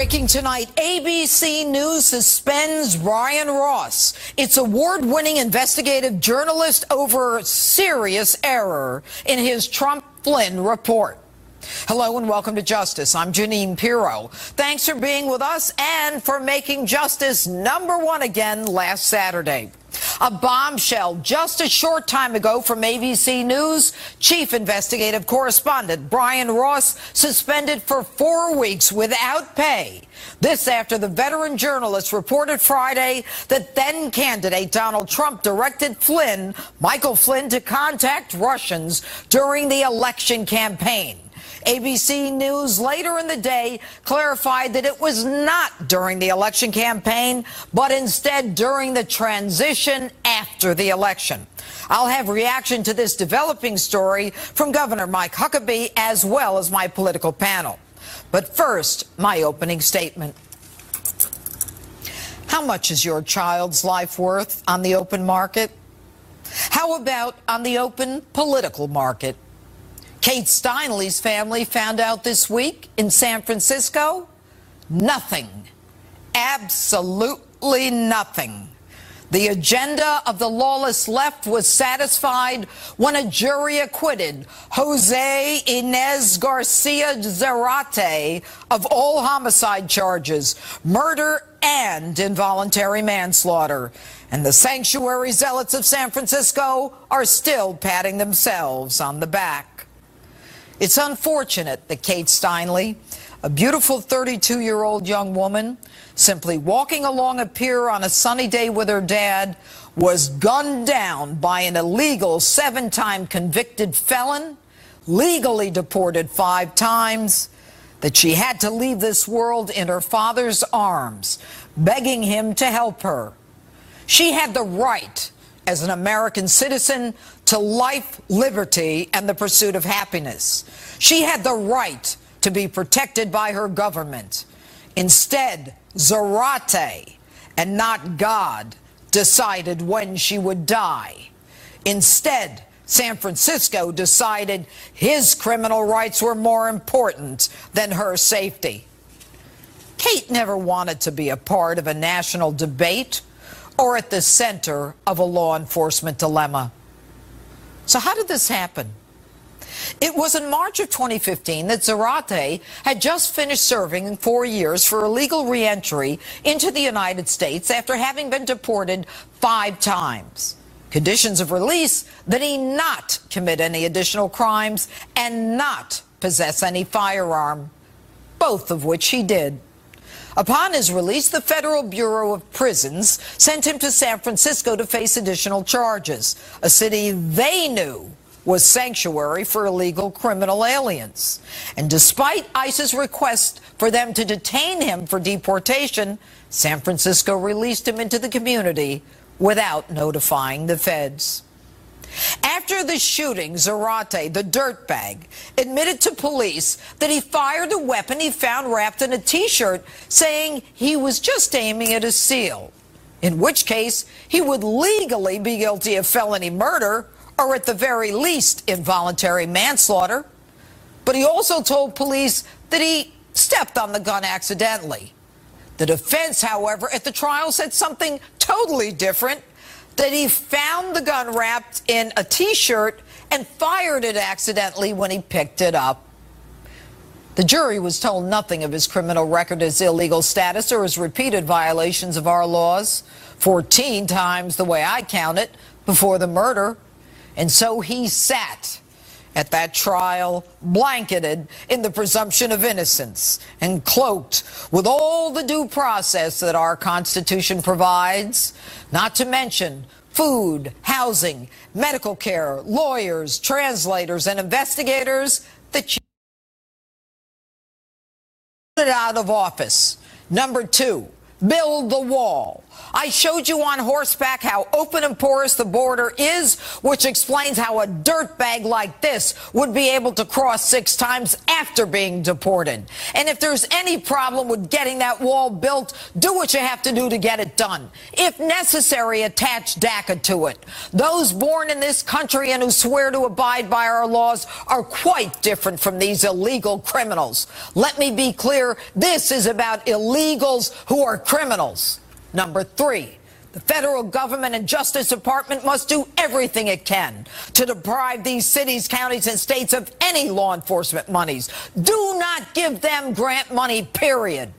Breaking tonight, ABC News suspends Brian Ross, its award-winning investigative journalist, over serious error in his Trump-Flynn report. Hello and welcome to Justice. I'm Janine Pirro. Thanks for being with us and for making justice #1 again last Saturday. A bombshell just a short time ago from ABC News. Chief investigative correspondent Brian Ross suspended for 4 weeks without pay. This after the veteran journalist reported Friday that then candidate Donald Trump directed Michael Flynn, to contact Russians during the election campaign. ABC News later in the day clarified that it was not during the election campaign, but instead during the transition after the election. I'll have reaction to this developing story from Governor Mike Huckabee as well as my political panel. But first, my opening statement. How much is your child's life worth on the open market? How about on the open political market? Kate Steinle's family found out this week in San Francisco nothing. Absolutely nothing. The agenda of the lawless left was satisfied when a jury acquitted Jose Inez Garcia Zarate of all homicide charges, murder and involuntary manslaughter. And the sanctuary zealots of San Francisco are still patting themselves on the back. It's unfortunate that Kate Steinle, a beautiful 32-year-old young woman, simply walking along a pier on a sunny day with her dad, was gunned down by an illegal 7-time convicted felon, legally deported 5 times, that she had to leave this world in her father's arms, begging him to help her. She had the right, as an American citizen, to life, liberty, and the pursuit of happiness. She had the right to be protected by her government. Instead, Zarate, and not God, decided when she would die. Instead, San Francisco decided his criminal rights were more important than her safety. Kate never wanted to be a part of a national debate or at the center of a law enforcement dilemma. So how did this happen? It was in March of 2015 that Zarate had just finished serving 4 years for illegal re-entry into the United States after having been deported 5 times. Conditions of release that he not commit any additional crimes and not possess any firearm, both of which he did. Upon his release, the Federal Bureau of Prisons sent him to San Francisco to face additional charges, a city they knew was sanctuary for illegal criminal aliens. And despite ICE's request for them to detain him for deportation, San Francisco released him into the community without notifying the feds. After the shooting, Zarate, the dirtbag, admitted to police that he fired a weapon he found wrapped in a T-shirt, saying he was just aiming at a seal, in which case he would legally be guilty of felony murder or at the very least involuntary manslaughter. But he also told police that he stepped on the gun accidentally. The defense, however, at the trial said something totally different, that he found the gun wrapped in a T-shirt and fired it accidentally when he picked it up. The jury was told nothing of his criminal record, his illegal status, or his repeated violations of our laws, 14 times the way I count it, before the murder. And so he sat at that trial, blanketed in the presumption of innocence and cloaked with all the due process that our Constitution provides, not to mention food, housing, medical care, lawyers, translators, and investigators that you put out of office. Number 2, build the wall. I showed you on horseback how open and porous the border is, which explains how a dirtbag like this would be able to cross 6 times after being deported. And if there's any problem with getting that wall built, do what you have to do to get it done. If necessary, attach DACA to it. Those born in this country and who swear to abide by our laws are quite different from these illegal criminals. Let me be clear, this is about illegals who are criminals. Number 3, the federal government and Justice Department must do everything it can to deprive these cities, counties, and states of any law enforcement monies. Do not give them grant money, period.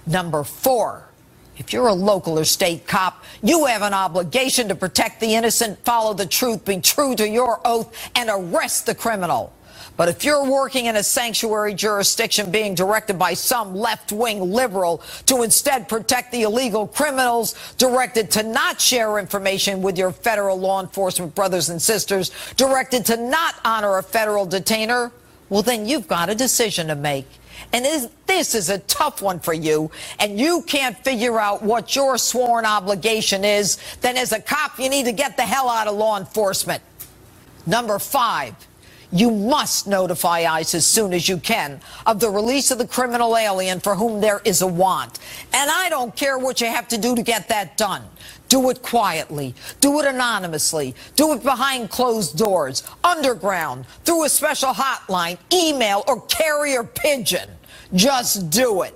Number 4, if you're a local or state cop, you have an obligation to protect the innocent, follow the truth, be true to your oath, and arrest the criminal. But if you're working in a sanctuary jurisdiction being directed by some left-wing liberal to instead protect the illegal criminals, directed to not share information with your federal law enforcement brothers and sisters, directed to not honor a federal detainer, well, then you've got a decision to make. And this is a tough one for you, and you can't figure out what your sworn obligation is, then as a cop, you need to get the hell out of law enforcement. Number 5. You must notify ICE as soon as you can of the release of the criminal alien for whom there is a warrant. And I don't care what you have to do to get that done. Do it quietly. Do it anonymously. Do it behind closed doors, underground, through a special hotline, email, or carrier pigeon. Just do it.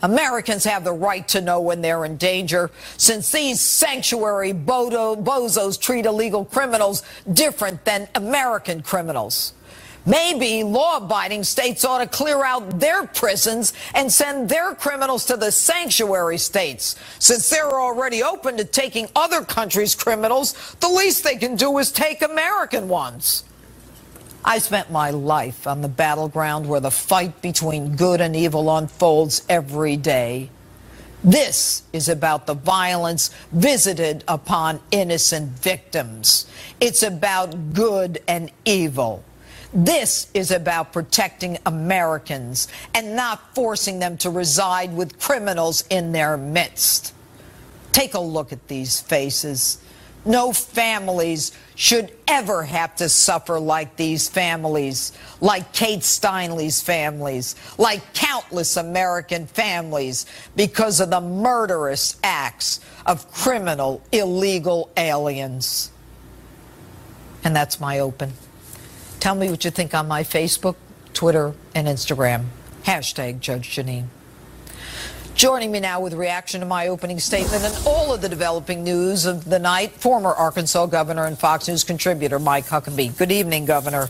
Americans have the right to know when they're in danger, since these sanctuary bozos treat illegal criminals different than American criminals. Maybe law-abiding states ought to clear out their prisons and send their criminals to the sanctuary states. Since they're already open to taking other countries' criminals, the least they can do is take American ones. I spent my life on the battleground where the fight between good and evil unfolds every day. This is about the violence visited upon innocent victims. It's about good and evil. This is about protecting Americans and not forcing them to reside with criminals in their midst. Take a look at these faces. No families should ever have to suffer like these families, like Kate Steinle's families, like countless American families, because of the murderous acts of criminal, illegal aliens. And that's my open. Tell me what you think on my Facebook, Twitter, and Instagram. Hashtag Judge Jeanine. Joining me now with reaction to my opening statement and all of the developing news of the night, former Arkansas governor and Fox News contributor Mike Huckabee. Good evening, Governor.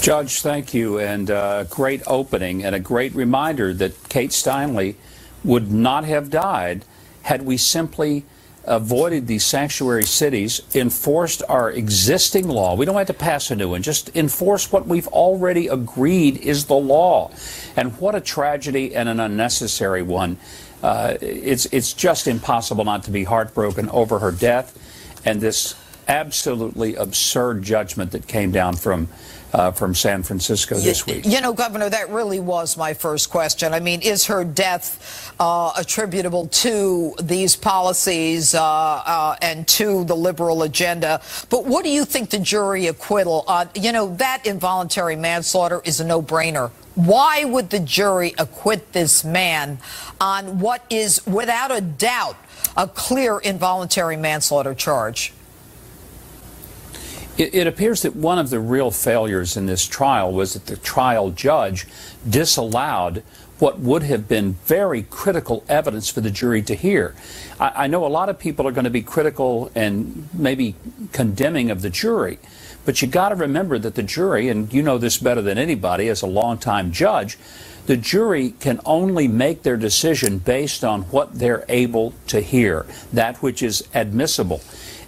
Judge, thank you, and a great opening and a great reminder that Kate Steinle would not have died had we simply avoided these sanctuary cities, enforced our existing law. We don't have to pass a new one, just enforce what we've already agreed is the law. And what a tragedy and an unnecessary one. It's just impossible not to be heartbroken over her death and this absolutely absurd judgment that came down from San Francisco this week. You know, Governor, that really was my first question. I mean, is her death attributable to these policies and to the liberal agenda? But what do you think the jury acquittal? You know, that involuntary manslaughter is a no-brainer. Why would the jury acquit this man on what is, without a doubt, a clear involuntary manslaughter charge? It appears that one of the real failures in this trial was that the trial judge disallowed what would have been very critical evidence for the jury to hear. I know a lot of people are going to be critical and maybe condemning of the jury, but you got to remember that the jury, and you know this better than anybody as a longtime judge, the jury can only make their decision based on what they're able to hear, that which is admissible.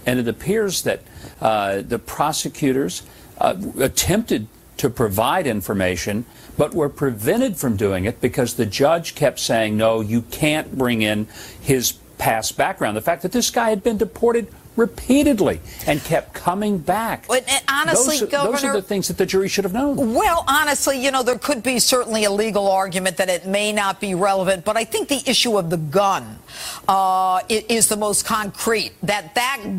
And it appears that the prosecutors attempted to provide information, but were prevented from doing it because the judge kept saying, no, you can't bring in his past background. The fact that this guy had been deported repeatedly and kept coming back. But honestly, Governor, those are the things that the jury should have known. Well, honestly, you know, there could be certainly a legal argument that it may not be relevant, but I think the issue of the gun is the most concrete, that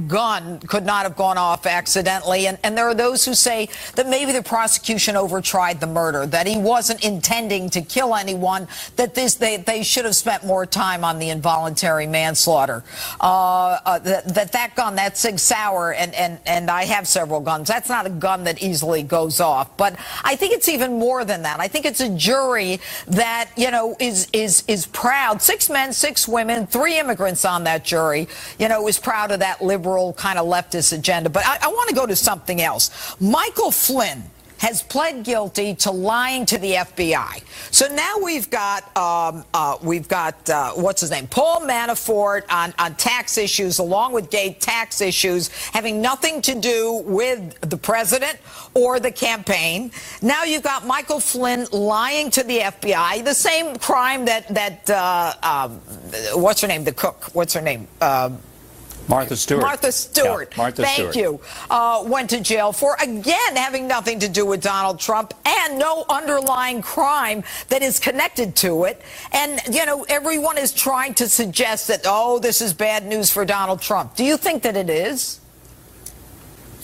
gun could not have gone off accidentally. And there are those who say that maybe the prosecution overtried the murder, that he wasn't intending to kill anyone, that they should have spent more time on the involuntary manslaughter. That gun, that Sig Sauer, and I have several guns, that's not a gun that easily goes off. But I think it's even more than that. I think it's a jury that, you know, is proud. 6 men, 6 women, 3 immigrants on that jury, you know, is proud of that liberal kind of leftist agenda. But I want to go to something else. Michael Flynn has pled guilty to lying to the FBI. So now we've got what's his name, Paul Manafort on tax issues, along with gay tax issues, having nothing to do with the president or the campaign. Now you've got Michael Flynn lying to the FBI, the same crime that what's her name, the cook, what's her name? Martha Stewart. Martha Stewart. Yeah, Martha Thank Stewart. you. Went to jail for, again, having nothing to do with Donald Trump and no underlying crime that is connected to it. And, you know, everyone is trying to suggest that, oh, this is bad news for Donald Trump. Do you think that it is?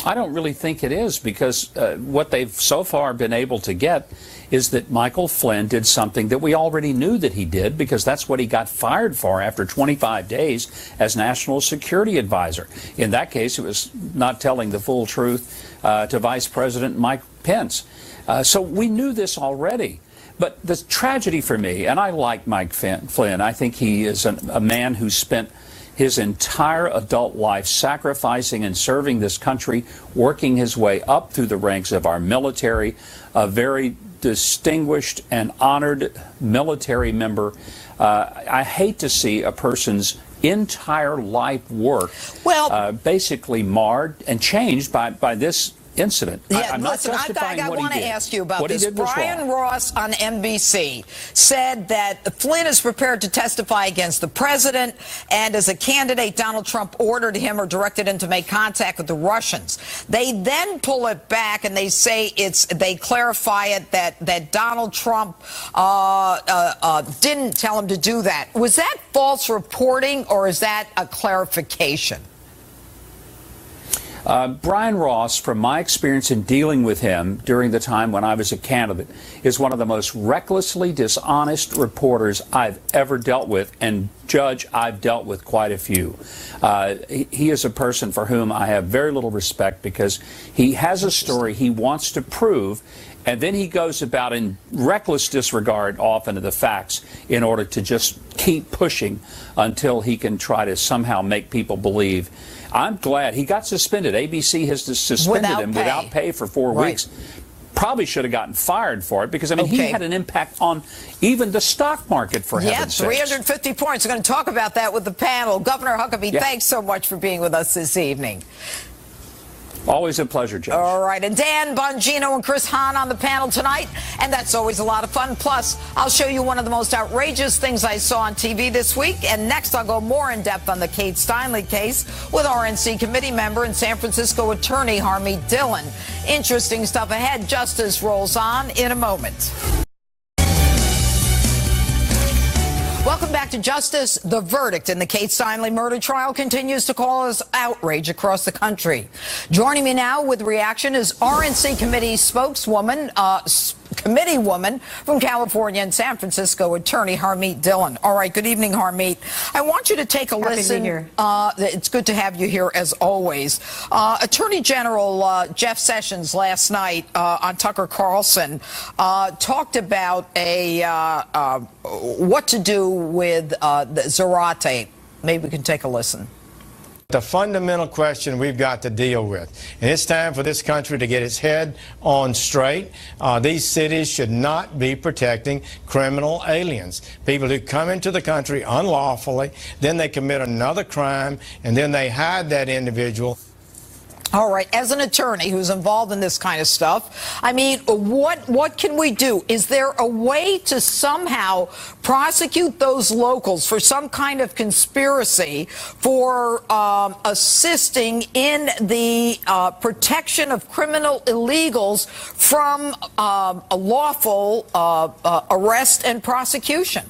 I don't really think it is, because what they've so far been able to get is that Michael Flynn did something that we already knew that he did, because that's what he got fired for after 25 days as National Security Advisor. In that case, it was not telling the full truth to Vice President Mike Pence. So we knew this already. But the tragedy for me, and I like Mike Flynn, I think he is a man who spent his entire adult life sacrificing and serving this country, working his way up through the ranks of our military, a very distinguished and honored military member. I hate to see a person's entire life work basically marred and changed by this incident. Yeah, I'm listen, not justifying I what he want to did. ask you about What he this. did was Brian wrong. Ross on NBC said that Flynn is prepared to testify against the president, and as a candidate, Donald Trump ordered him or directed him to make contact with the Russians. They then pull it back and they say they clarify it that Donald Trump didn't tell him to do that. Was that false reporting, or is that a clarification? Brian Ross, from my experience in dealing with him during the time when I was a candidate, is one of the most recklessly dishonest reporters I've ever dealt with. And, Judge, I've dealt with quite a few. He is a person for whom I have very little respect, because he has a story he wants to prove, and then he goes about in reckless disregard often of the facts in order to just keep pushing until he can try to somehow make people believe. I'm glad he got suspended. ABC has suspended him without pay for 4 weeks. Probably should have gotten fired for it, because, I mean, he had an impact on even the stock market, for heaven's sakes. 350 points. We're going to talk about that with the panel. Governor Huckabee, thanks so much for being with us this evening. Always a pleasure, Judge. All right. And Dan Bongino and Chris Hahn on the panel tonight. And that's always a lot of fun. Plus, I'll show you one of the most outrageous things I saw on TV this week. And next, I'll go more in depth on the Kate Steinle case with RNC committee member and San Francisco attorney Harmeet Dillon. Interesting stuff ahead. Justice rolls on in a moment. Welcome back to Justice. The verdict in the Kate Steinle murder trial continues to cause outrage across the country. Joining me now with reaction is RNC committee spokeswoman, committee woman from California and San Francisco, attorney Harmeet Dillon. All right, good evening, Harmeet. I want you to take a listen. Happy to be here. It's good to have you here, as always. Attorney General Jeff Sessions last night on Tucker Carlson talked about what to do with the Zarate. Maybe we can take a listen. The fundamental question we've got to deal with, and it's time for this country to get its head on straight. These cities should not be protecting criminal aliens, people who come into the country unlawfully, then they commit another crime, and then they hide that individual. All right, as an attorney who's involved in this kind of stuff, I mean, what can we do? Is there a way to somehow prosecute those locals for some kind of conspiracy for assisting in the protection of criminal illegals from a lawful arrest and prosecution?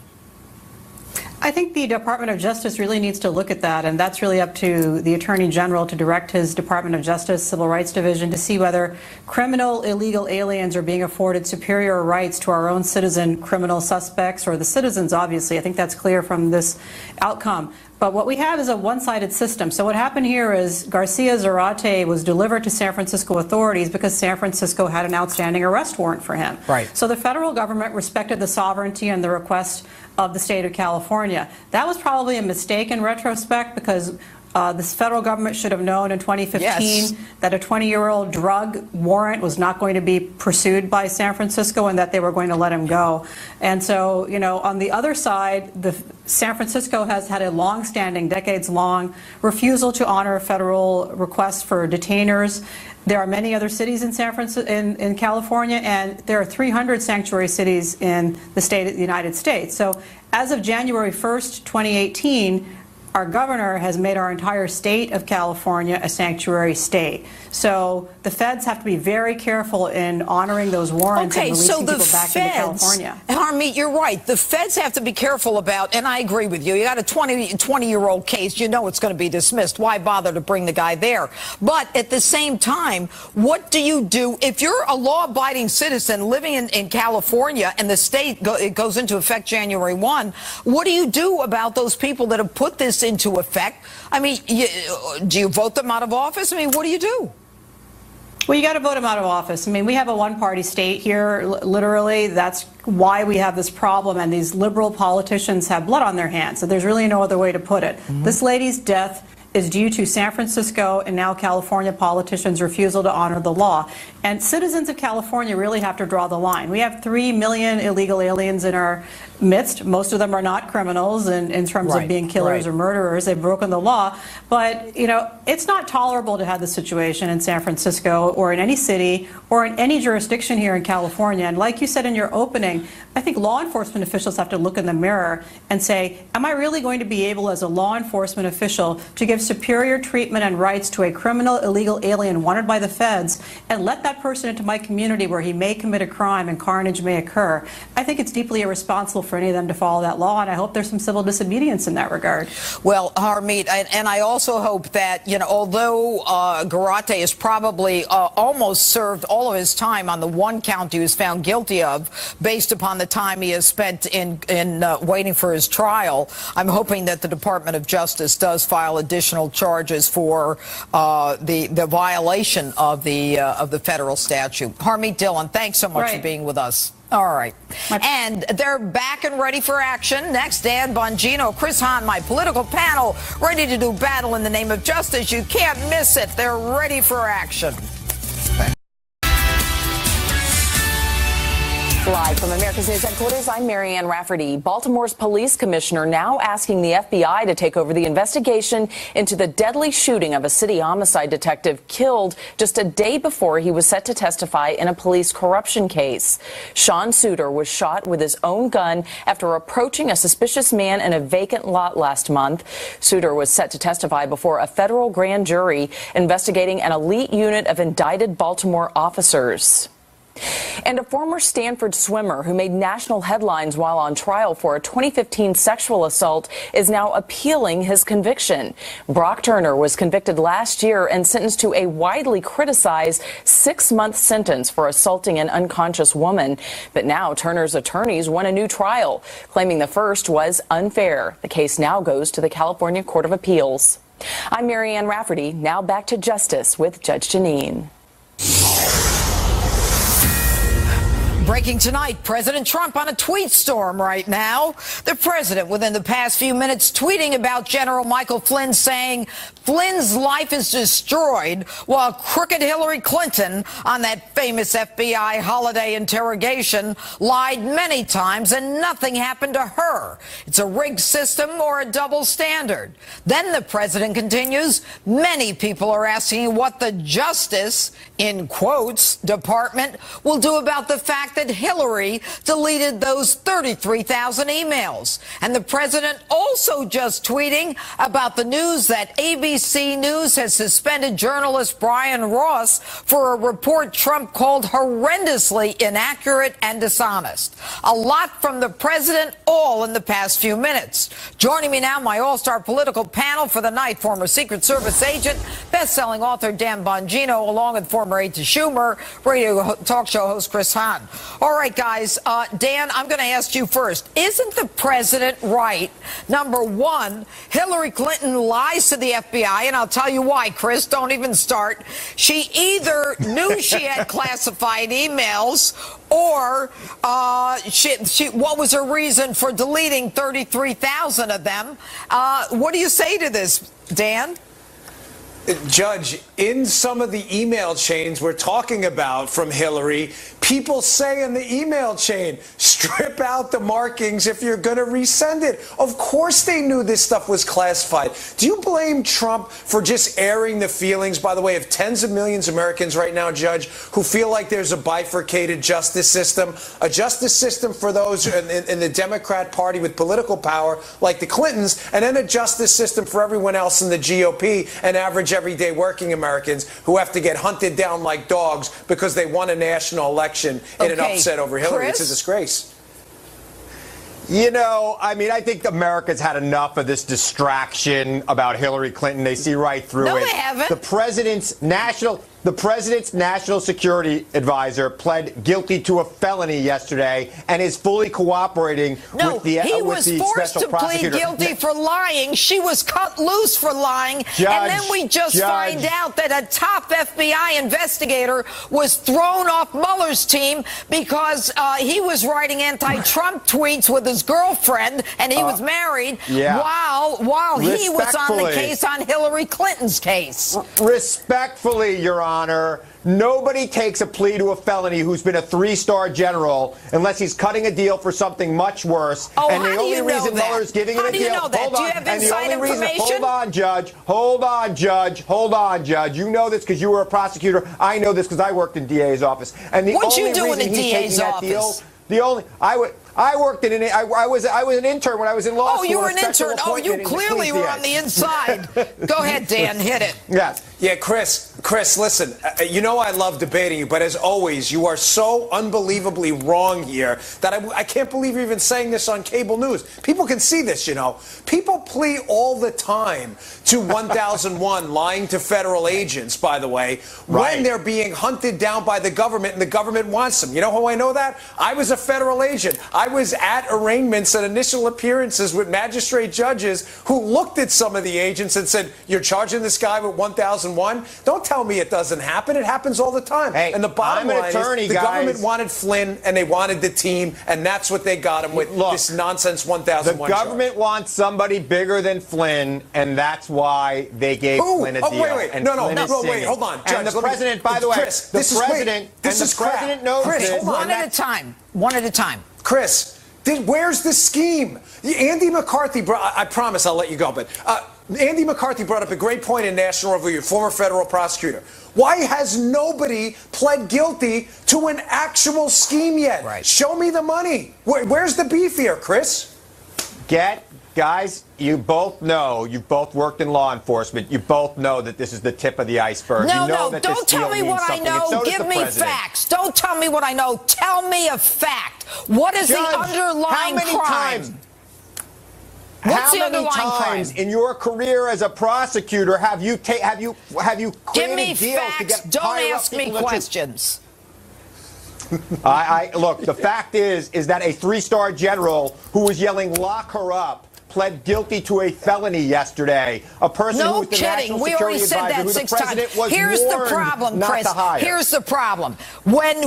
I think the Department of Justice really needs to look at that, and that's really up to the Attorney General to direct his Department of Justice Civil Rights Division to see whether criminal illegal aliens are being afforded superior rights to our own citizen criminal suspects, or the citizens, obviously. I think that's clear from this outcome. But what we have is a one-sided system. So what happened here is Garcia Zarate was delivered to San Francisco authorities because San Francisco had an outstanding arrest warrant for him. Right. So the federal government respected the sovereignty and the request of the state of California. That was probably a mistake in retrospect, because this federal government should have known in 2015 that a 20-year-old drug warrant was not going to be pursued by San Francisco, and that they were going to let him go. And so, you know, on the other side, San Francisco has had a long-standing, decades-long refusal to honor federal requests for detainers. There are many other cities in in California, and there are 300 sanctuary cities in the state of the United States. So as of January 1st, 2018, our governor has made our entire state of California a sanctuary state. So the feds have to be very careful in honoring those warrants and releasing people back into California. Harmeet, you're right. The feds have to be careful about, and I agree with you. You got a 20-year-old case, you know it's going to be dismissed. Why bother to bring the guy there? But at the same time, what do you do if you're a law-abiding citizen living in California and the state it goes into effect January 1? What do you do about those people that have put this into effect? I mean, do you vote them out of office? I mean, what do you do? Well, you got to vote him out of office. I mean, we have a one-party state here, literally. That's why we have this problem, and these liberal politicians have blood on their hands. So there's really no other way to put it. This lady's death is due to San Francisco and now California politicians' refusal to honor the law. And citizens of California really have to draw the line. We have 3 million illegal aliens in our midst. Most of them are not criminals in terms of being killers or murderers. They've broken the law. But, you know, it's not tolerable to have the situation in San Francisco or in any city or in any jurisdiction here in California. And like you said in your opening, I think law enforcement officials have to look in the mirror and say, am I really going to be able as a law enforcement official to give superior treatment and rights to a criminal illegal alien wanted by the feds and let that person into my community where he may commit a crime and carnage may occur? I think it's deeply irresponsible for any of them to follow that law, and I hope there's some civil disobedience in that regard. Well, Harmeet, and I also hope that, you know, although Garate has probably almost served all of his time on the one count he was found guilty of, based upon the time he has spent in waiting for his trial, I'm hoping that the Department of Justice does file additional charges for the violation of the federal statute. Harmeet Dillon, thanks so much for being with us. All right. And they're back and ready for action. Next, Dan Bongino, Chris Hahn, my political panel, ready to do battle in the name of justice. You can't miss it. They're ready for action. Live from America's News Headquarters, I'm Marianne Rafferty. Baltimore's police commissioner now asking the FBI to take over the investigation into the deadly shooting of a city homicide detective killed just a day before he was set to testify in a police corruption case. Sean Suter was shot with his own gun after approaching a suspicious man in a vacant lot last month. Suter was set to testify before a federal grand jury investigating an elite unit of indicted Baltimore officers. And a former Stanford swimmer who made national headlines while on trial for a 2015 sexual assault is now appealing his conviction. Brock Turner was convicted last year and sentenced to a widely criticized 6-month sentence for assaulting an unconscious woman. But now Turner's attorneys won a new trial, claiming the first was unfair. The case now goes to the California Court of Appeals. I'm Marianne Rafferty. Now back to Justice with Judge Janine. Breaking tonight, President Trump on a tweet storm right now. The president, within the past few minutes, tweeting about General Michael Flynn, saying Flynn's life is destroyed, while crooked Hillary Clinton, on that famous FBI holiday interrogation, lied many times and nothing happened to her. It's a rigged system or a double standard. Then the president continues, many people are asking what the Justice, in quotes, Department will do about the fact that said Hillary deleted those 33,000 emails. And the president also just tweeting about the news that ABC News has suspended journalist Brian Ross for a report Trump called horrendously inaccurate and dishonest. A lot from the president, all in the past few minutes. Joining me now, my all-star political panel for the night, former Secret Service agent, best-selling author Dan Bongino, along with former aide to Schumer, radio talk show host Chris Hahn. All right, guys, Dan, I'm going to ask you first. Isn't the president right? Number one, Hillary Clinton lies to the FBI, and I'll tell you why, Chris. Don't even start. She either knew she had classified emails, or what was her reason for deleting 33,000 of them? What do you say to this, Dan? Judge, in some of the email chains we're talking about from Hillary, people say in the email chain, strip out the markings if you're going to resend it. Of course they knew this stuff was classified. Do you blame Trump for just airing the feelings, by the way, of tens of millions of Americans right now, Judge, who feel like there's a bifurcated justice system, a justice system for those in the Democrat Party with political power like the Clintons, and then a justice system for everyone else in the GOP and average everyday working Americans who have to get hunted down like dogs because they won a national election in an upset over Hillary? Chris? It's a disgrace. You know, I mean, I think America's had enough of this distraction about Hillary Clinton. They see right through it. No, they haven't. The president's national security advisor pled guilty to a felony yesterday and is fully cooperating with the he was special forced to plead prosecutor. guilty for lying. She was cut loose for lying. And then we just find out that a top FBI investigator was thrown off Mueller's team because he was writing anti-Trump tweets with his girlfriend, and he was married, while he was on the case on Hillary Clinton's case. Respectfully, Your Honor, nobody takes a plea to a felony who's been a three-star general unless he's cutting a deal for something much worse. Oh, and the how do only you know reason that? Mueller's giving him How a do you deal. know that? Hold Do on. you have And the inside only reason, information? hold on, Judge. Hold on, Judge. Hold on, Judge. You know this because you were a prosecutor. I know this because I worked in DA's office. And the What'd you only do in reason the he's DA's taking that office? deal, I worked in I was an intern when I was in law school. Oh, you were a an special intern. Oh, you appointment in clearly Queens were DA. on the inside. Go ahead, Dan. Hit it. Yeah. Yeah, Chris, listen, you know I love debating you, but as always, you are so unbelievably wrong here that I can't believe you're even saying this on cable news. People can see this, you know. People plea all the time to 1001, lying to federal agents, by the way, when they're being hunted down by the government and the government wants them. You know how I know that? I was a federal agent. I was at arraignments and initial appearances with magistrate judges who looked at some of the agents and said, you're charging this guy with 1001? Don't tell me it doesn't happen. It happens all the time. Hey, and the bottom line is the government wanted Flynn and they wanted the team, and that's what they got him with. This nonsense 1001 The government wants somebody bigger than Flynn, and that's why they gave Flynn a deal. Wait, and no, Flynn is hold on. Judge, and the president, by the way, Chris, the president knows Chris, this. hold on. One at a time. One at a time. Chris, where's the scheme? Andy McCarthy, I promise I'll let you go, but Andy McCarthy brought up a great point in National Review, former federal prosecutor. Why has nobody pled guilty to an actual scheme yet? Right. Show me the money. Where's the beef here, Chris? Guys, you both know, you've both worked in law enforcement, you both know that this is the tip of the iceberg. No, you know that don't tell me what I know. Give me facts. Don't tell me what I know. Tell me a fact. What is the underlying crime? What's the underlying crime? In your career as a prosecutor have you created Give me deals facts. to get Don't ask me questions. Look, the fact is that a three-star general who was yelling "lock her up" pled guilty to a felony yesterday. A person who was the national security advisor who the president was Here's the warned problem, not Chris. to hire. Here's the problem. When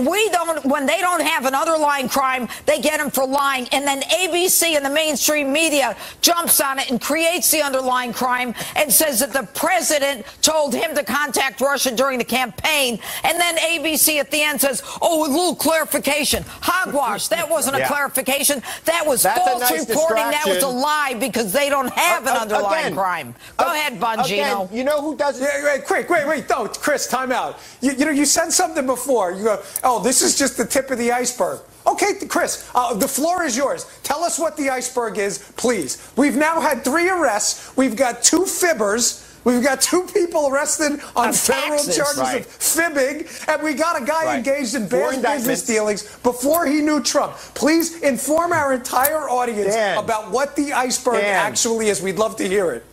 they don't have an underlying crime, they get him for lying, and then ABC and the mainstream media jumps on it and creates the underlying crime and says that the president told him to contact Russia during the campaign, and then ABC at the end says, "Oh, a little clarification." Hogwash. That wasn't a clarification. That was false reporting. That was a lie because they don't have an underlying crime. Go ahead, Bongino. You know who does it? Wait. No, Chris, time out. You said something before. You go, oh, this is just the tip of the iceberg. Okay, Chris, the floor is yours. Tell us what the iceberg is, please. We've now had 3 arrests. We've got 2 fibbers. We've got 2 people arrested on federal charges of fibbing, and we got a guy engaged in bad business dealings before he knew Trump. Please inform our entire audience about what the iceberg actually is. We'd love to hear it.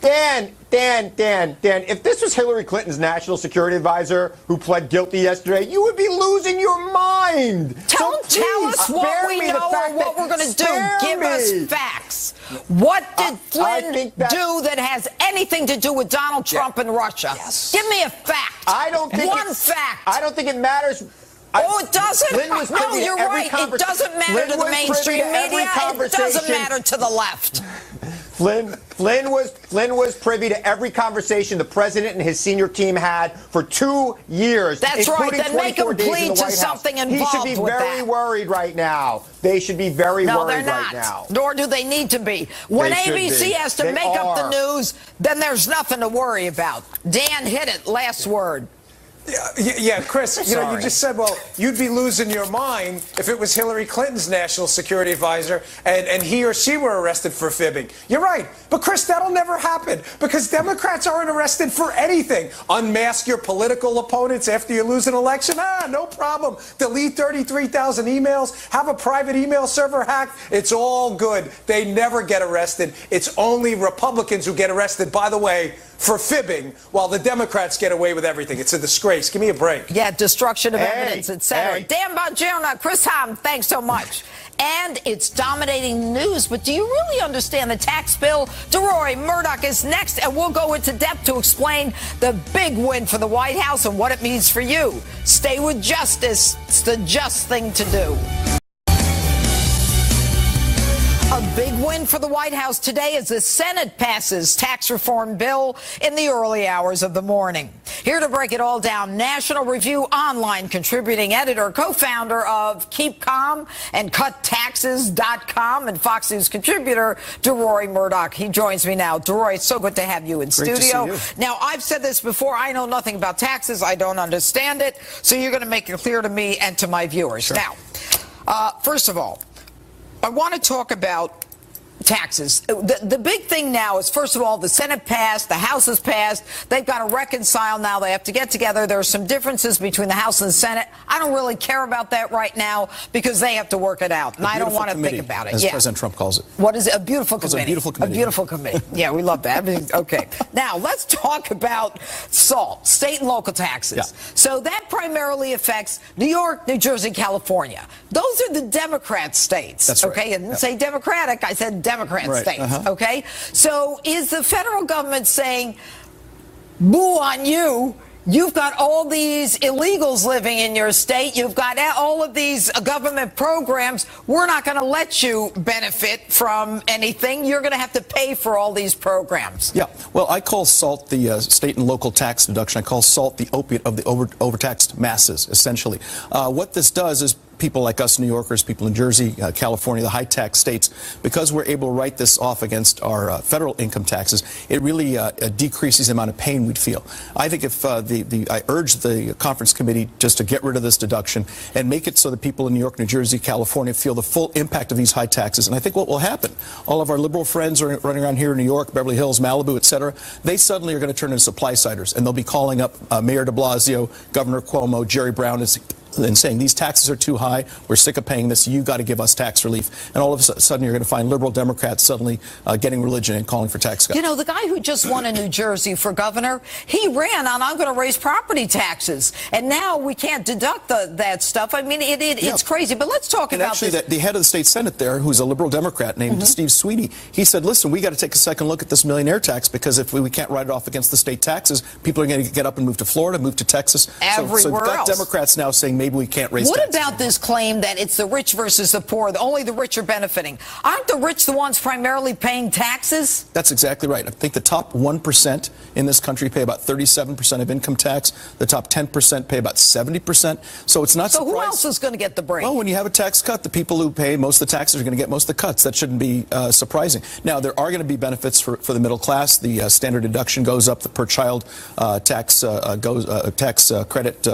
Dan, if this was Hillary Clinton's national security advisor who pled guilty yesterday, you would be losing your mind. Tell us what we know or what we're going to do. Give us facts. What did Flynn do that has anything to do with Donald Trump and Russia? Yes. Give me a fact. I don't think one fact. I don't think it matters. It doesn't? No, you're right. It doesn't matter to the mainstream media. It doesn't matter to the left. Flynn was privy to every conversation the president and his senior team had for 2 years. That's right. Then make him plead to something involved with that. He should be very worried right now. They should be very worried right now. Nor do they need to be. When ABC has to make up the news, then there's nothing to worry about. Dan, hit it. Last word. Yeah, Chris, you just said, well, you'd be losing your mind if it was Hillary Clinton's national security advisor and he or she were arrested for fibbing. You're right. But, Chris, that'll never happen because Democrats aren't arrested for anything. Unmask your political opponents after you lose an election? No problem. Delete 33,000 emails. Have a private email server hacked. It's all good. They never get arrested. It's only Republicans who get arrested, by the way, for fibbing, while the Democrats get away with everything. It's a disgrace. Give me a break. Yeah, destruction of evidence, etc. Dan Bongino, Chris Ham, thanks so much. And it's dominating news, but do you really understand the tax bill? DeRoy Murdoch is next, and we'll go into depth to explain the big win for the White House and what it means for you. Stay with justice. It's the just thing to do. A big win for the White House today as the Senate passes tax reform bill in the early hours of the morning. Here to break it all down, National Review Online contributing editor, co-founder of Keep Calm and CutTaxes.com and Fox News contributor, DeRoy Murdoch. He joins me now. DeRoy, it's so good to have you in studio. To see you. Now, I've said this before. I know nothing about taxes. I don't understand it. So you're going to make it clear to me and to my viewers. Sure. Now, first of all, I want to talk about taxes. The big thing now is, first of all, the Senate passed, the House has passed. They've got to reconcile now. They have to get together. There are some differences between the House and the Senate. I don't really care about that right now because they have to work it out, and I don't want to think about it. As President Trump calls it. What is it? A beautiful committee. A beautiful committee. A beautiful committee. Yeah, we love that. Okay. Now, let's talk about SALT, state and local taxes. Yeah. So that primarily affects New York, New Jersey, California. Those are the Democrat states. That's right. Okay, I didn't say Democratic. I said Democrat states. Okay, so is the federal government saying, boo on you? You've got all these illegals living in your state. You've got all of these government programs. We're not going to let you benefit from anything. You're going to have to pay for all these programs. Yeah. Well, I call SALT the state and local tax deduction. I call SALT the opiate of the overtaxed masses, essentially. What this does is people like us New Yorkers, people in Jersey, California, the high-tax states, because we're able to write this off against our federal income taxes, it really decreases the amount of pain we'd feel. I think if I urge the conference committee just to get rid of this deduction and make it so that people in New York, New Jersey, California feel the full impact of these high taxes. And I think what will happen, all of our liberal friends are running around here in New York, Beverly Hills, Malibu, etc., they suddenly are going to turn into supply-siders, and they'll be calling up Mayor de Blasio, Governor Cuomo, Jerry Brown, and saying these taxes are too high, we're sick of paying this, you got to give us tax relief. And all of a sudden you're going to find liberal Democrats suddenly getting religion and calling for tax cuts. You know, the guy who just won in New Jersey for governor, he ran on, I'm going to raise property taxes. And now we can't deduct that stuff. I mean, it's crazy. But let's talk about actually, this. The head of the state Senate there, who's a liberal Democrat named Steve Sweeney, he said, listen, we got to take a second look at this millionaire tax because if we can't write it off against the state taxes, people are going to get up and move to Florida, move to Texas. Everywhere so you've got else. Democrats now saying maybe we can't raise taxes. What about this claim that it's the rich versus the poor, only the rich are benefiting? Aren't the rich the ones primarily paying taxes? That's exactly right. I think the top 1% in this country pay about 37% of income tax. The top 10% pay about 70%. So it's not surprising. So who else is going to get the break? Well, when you have a tax cut, the people who pay most of the taxes are going to get most of the cuts. That shouldn't be surprising. Now, there are going to be benefits for the middle class. The standard deduction goes up. The per-child tax credit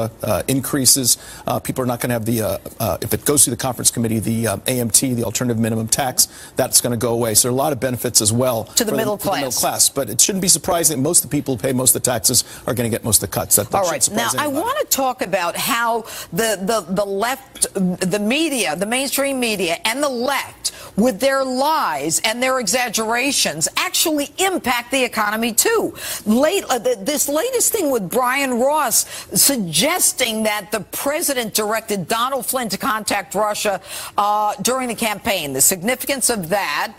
increases. People are not going to have the, if it goes through the conference committee, the AMT, the alternative minimum tax, that's going to go away. So there are a lot of benefits as well to the middle class. But it shouldn't be surprising that most of the people who pay most of the taxes are going to get most of the cuts. That all right. Now, I want to talk about how the left, the media, the mainstream media, and the left, with their lies and their exaggerations, actually impact the economy too. This latest thing with Brian Ross suggesting that the president directed Donald Flynn to contact Russia during the campaign. The significance of that.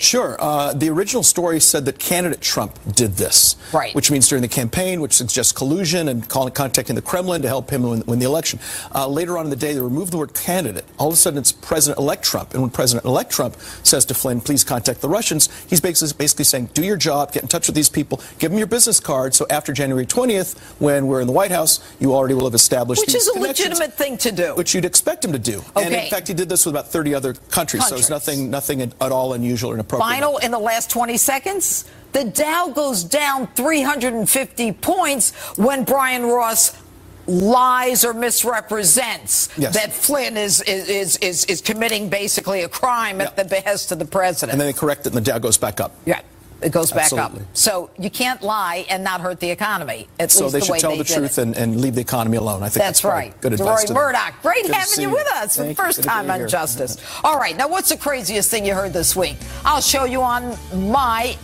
Sure. The original story said that candidate Trump did this, right? Which means during the campaign, which suggests collusion and contacting the Kremlin to help him win the election. Later on in the day, they removed the word candidate. All of a sudden, it's President-elect Trump. And when President-elect Trump says to Flynn, please contact the Russians, he's basically saying, do your job, get in touch with these people, give them your business card, so after January 20th, when we're in the White House, you already will have established these connections. Which is a legitimate thing to do. Which you'd expect him to do. Okay. And in fact, he did this with about 30 other countries. So it's nothing at all unusual or inappropriate. Final in the last 20 seconds, the Dow goes down 350 points when Brian Ross lies or misrepresents that Flynn is committing basically a crime at the behest of the president. And then they correct it and the Dow goes back up. Yeah. It goes back Absolutely. up. So you can't lie and not hurt the economy. So they should tell the truth and leave the economy alone. I think that's right. Good advice. Roy Murdoch, great having you with us for the Thank first time on Justice. All right, now what's the craziest thing you heard this week? I'll show you my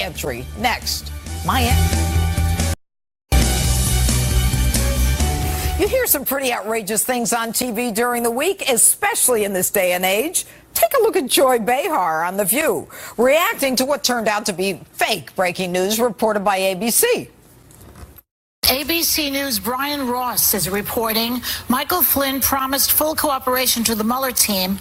entry next. My entry. You hear some pretty outrageous things on TV during the week, especially in this day and age. Take a look at Joy Behar on The View, reacting to what turned out to be fake breaking news reported by ABC. ABC News' Brian Ross is reporting Michael Flynn promised full cooperation to the Mueller team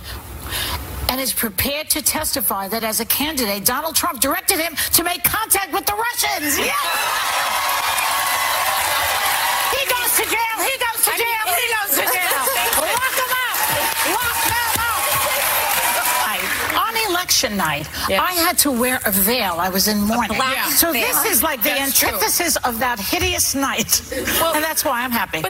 and is prepared to testify that as a candidate, Donald Trump directed him to make contact with the Russians. Yes! He goes to jail. He goes to jail. He goes to jail. Lock him up. Lock them up. On election night, I had to wear a veil. I was in mourning. So this is like the antithesis of that hideous night. And that's why I'm happy.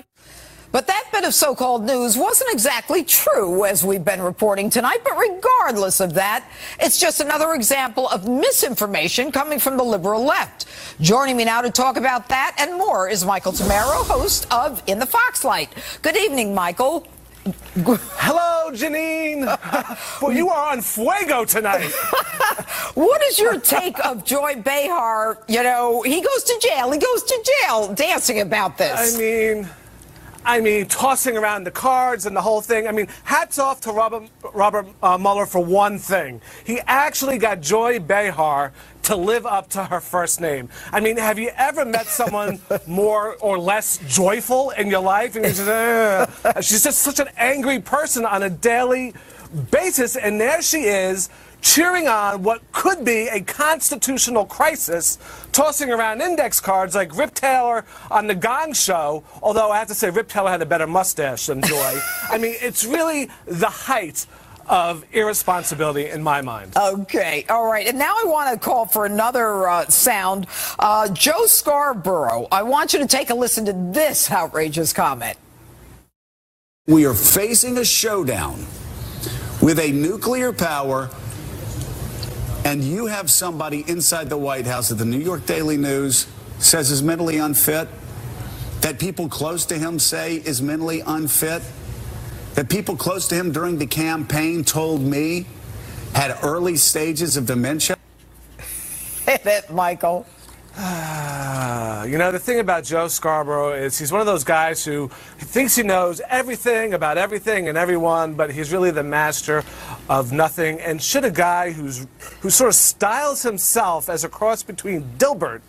But that bit of so-called news wasn't exactly true, as we've been reporting tonight. But regardless of that, it's just another example of misinformation coming from the liberal left. Joining me now to talk about that and more is Michael Tamaro, host of In the Foxlight. Good evening, Michael. Hello, Janine. Well, you are on fuego tonight. What is your take of Joy Behar? You know, he goes to jail. He goes to jail dancing about this. I mean, tossing around the cards and the whole thing. I mean, hats off to Robert Mueller for one thing. He actually got Joy Behar to live up to her first name. I mean, have you ever met someone more or less joyful in your life? And she's just such an angry person on a daily basis, and there she is, cheering on what could be a constitutional crisis, tossing around index cards like Rip Taylor on The Gong Show, although I have to say Rip Taylor had a better mustache than Joy. I mean, it's really the height of irresponsibility in my mind. Okay, all right. And now I want to call for another sound. Joe Scarborough, I want you to take a listen to this outrageous comment. We are facing a showdown with a nuclear power, and you have somebody inside the White House that the New York Daily News says is mentally unfit, that people close to him say is mentally unfit, that people close to him during the campaign told me had early stages of dementia. Hit it, Michael. You know, the thing about Joe Scarborough is he's one of those guys who thinks he knows everything about everything and everyone, but he's really the master of nothing. And should a guy who sort of styles himself as a cross between Dilbert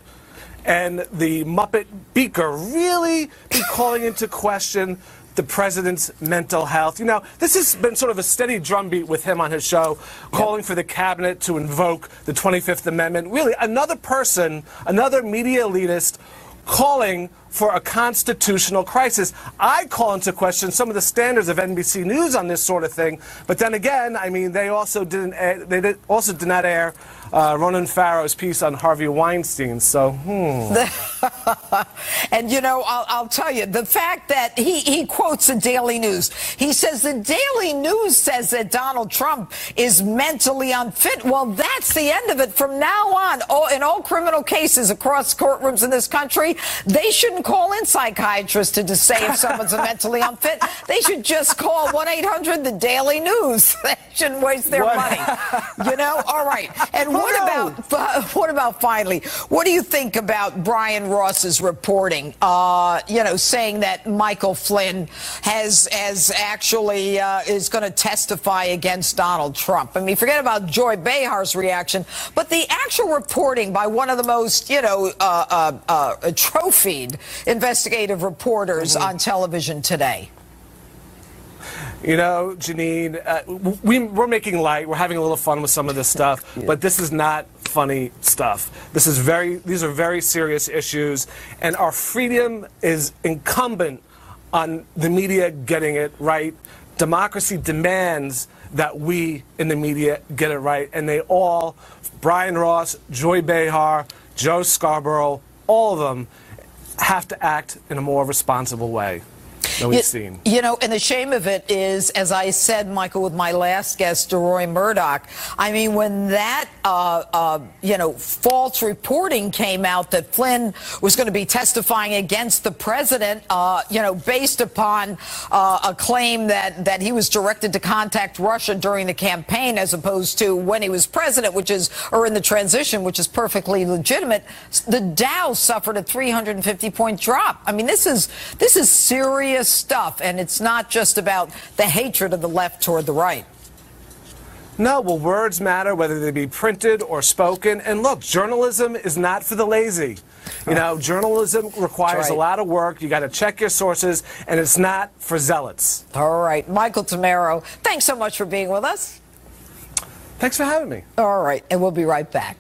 and the Muppet Beaker really be calling into question the president's mental health. You know, this has been sort of a steady drumbeat with him on his show, calling for the cabinet to invoke the 25th Amendment. Really, another person, another media elitist, calling for a constitutional crisis. I call into question some of the standards of NBC News on this sort of thing. But then again, I mean, they also did not air Ronan Farrow's piece on Harvey Weinstein. So, And, you know, I'll tell you, the fact that he quotes the Daily News. He says the Daily News says that Donald Trump is mentally unfit. Well, that's the end of it. From now on, in all criminal cases across courtrooms in this country, they shouldn't call in psychiatrists to say if someone's mentally unfit. They should just call 1-800 the Daily News. They shouldn't waste their money. You know? All right. And what about finally, what do you think about Brian Ross's reporting, you know, saying that Michael Flynn has actually is going to testify against Donald Trump? I mean, forget about Joy Behar's reaction, but the actual reporting by one of the most, you know, trophied investigative reporters on television today. You know, Janine, we're making light. We're having a little fun with some of this stuff, but this is not funny stuff. These are very serious issues, and our freedom is incumbent on the media getting it right. Democracy demands that we in the media get it right, and they all, Brian Ross, Joy Behar, Joe Scarborough, all of them have to act in a more responsible way than we've seen. You know, and the shame of it is, as I said, Michael, with my last guest, DeRoy Murdoch, I mean, when that, you know, false reporting came out that Flynn was going to be testifying against the president, you know, based upon a claim that he was directed to contact Russia during the campaign as opposed to when he was president, or in the transition, which is perfectly legitimate, the Dow suffered a 350-point drop. I mean, this is serious stuff, and it's not just about the hatred of the left toward the right. No, well, words matter, whether they be printed or spoken. And look, journalism is not for the lazy. You know, journalism requires a lot of work. You got to check your sources, and it's not for zealots. All right. Michael Tamaro, thanks so much for being with us. Thanks for having me. All right, and we'll be right back.